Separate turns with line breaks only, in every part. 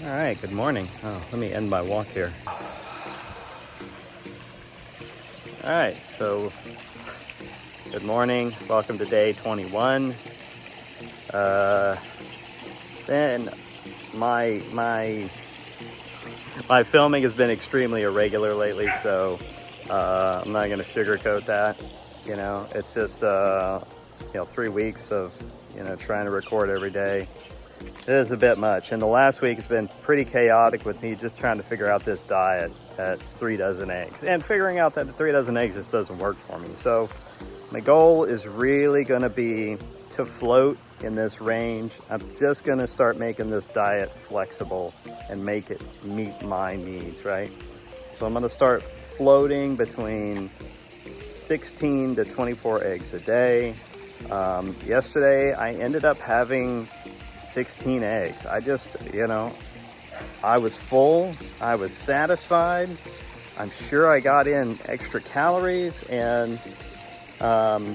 All right, good morning. Oh, let me end my walk here. All right, so good morning. Welcome to day 21. Then my filming has been extremely irregular lately, so I'm not going to sugarcoat that. You know, it's just 3 weeks of trying to record every day. It is a bit much, and the last week has been pretty chaotic with me just trying to figure out this diet at 3 dozen eggs and figuring out that the 3 dozen eggs just doesn't work for me. So my goal is really going to be to float in this range. I'm just going to start making this diet flexible and make it meet my needs, right? So I'm going to start floating between 16 to 24 eggs a day. Yesterday I ended up having 16 eggs. I just, I was full, I was satisfied. I'm sure I got in extra calories, and I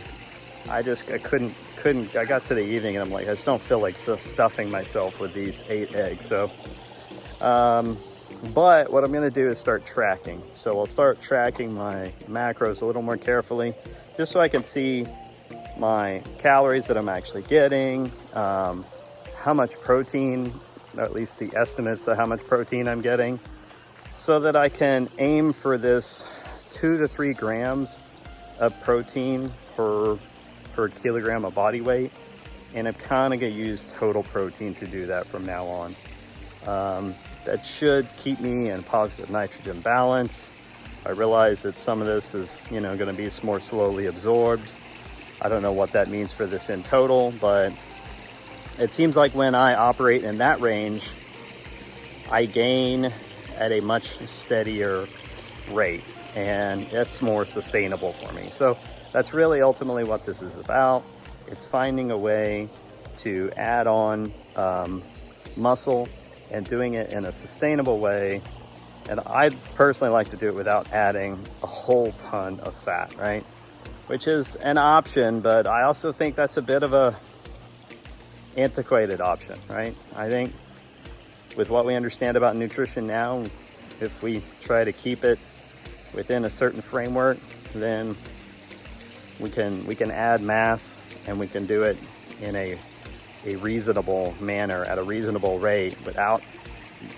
couldn't, I got to the evening and I'm like, I just don't feel like stuffing myself with these 8 eggs. So, but what I'm going to do is start tracking. So I'll start tracking my macros a little more carefully, just so I can see my calories that I'm actually getting, how much protein, or at least the estimates of how much protein I'm getting, so that I can aim for this 2 to 3 grams of protein per kilogram of body weight. And I'm kind of going to use total protein to do that from now on. That should keep me in positive nitrogen balance. I realize that some of this is, going to be more slowly absorbed. I don't know what that means for this in total, but it seems like when I operate in that range, I gain at a much steadier rate, and it's more sustainable for me. So that's really ultimately what this is about. It's finding a way to add on muscle and doing it in a sustainable way. And I personally like to do it without adding a whole ton of fat, right? Which is an option, but I also think that's a bit of a antiquated option, right? I think with what we understand about nutrition now, if we try to keep it within a certain framework, then we can add mass, and we can do it in a reasonable manner at a reasonable rate without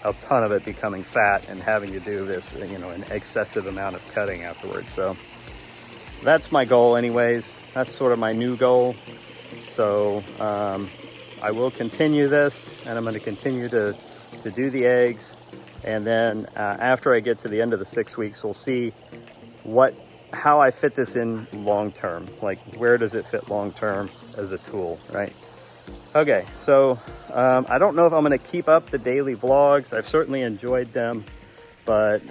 a ton of it becoming fat and having to do this, an excessive amount of cutting afterwards. So that's my goal anyways. That's sort of my new goal. So I will continue this, and I'm going to continue to do the eggs. And then after I get to the end of the 6 weeks, we'll see how I fit this in long term. Like, where does it fit long term as a tool, right? Okay, so I don't know if I'm going to keep up the daily vlogs. I've certainly enjoyed them, but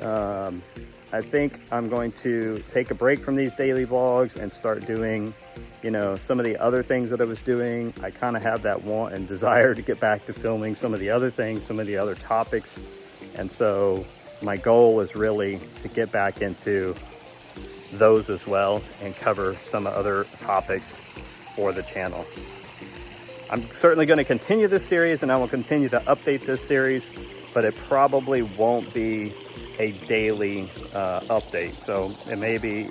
I think I'm going to take a break from these daily vlogs and start doing, some of the other things that I was doing. I kind of have that want and desire to get back to filming some of the other things, some of the other topics. And so my goal is really to get back into those as well and cover some other topics for the channel. I'm certainly going to continue this series, and I will continue to update this series, but it probably won't be a daily update. So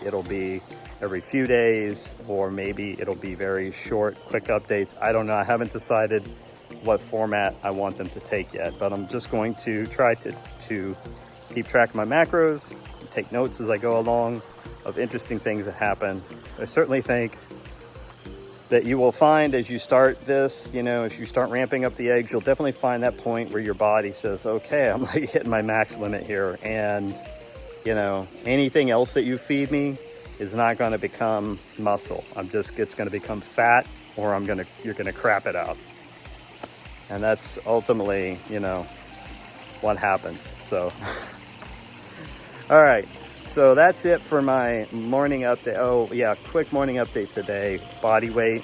it'll be every few days, or maybe it'll be very short, quick updates. I don't know. I haven't decided what format I want them to take yet, but I'm just going to try to keep track of my macros, take notes as I go along of interesting things that happen. I certainly think that you will find as you start this, as you start ramping up the eggs, you'll definitely find that point where your body says, okay, I'm like hitting my max limit here. And, anything else that you feed me is not going to become muscle. It's going to become fat, or you're going to crap it out. And that's ultimately, what happens. So, all right. So that's it for my morning update. Oh yeah, quick morning update today. Body weight,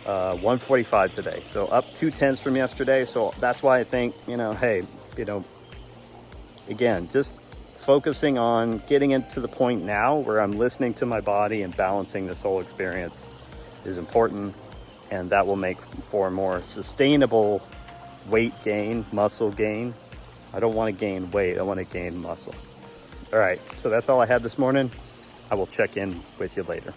145 today. So up 2/10 from yesterday. So that's why I think, hey, again, just focusing on getting into the point now where I'm listening to my body and balancing this whole experience is important. And that will make for a more sustainable weight gain, muscle gain. I don't want to gain weight. I want to gain muscle. All right, so that's all I had this morning. I will check in with you later.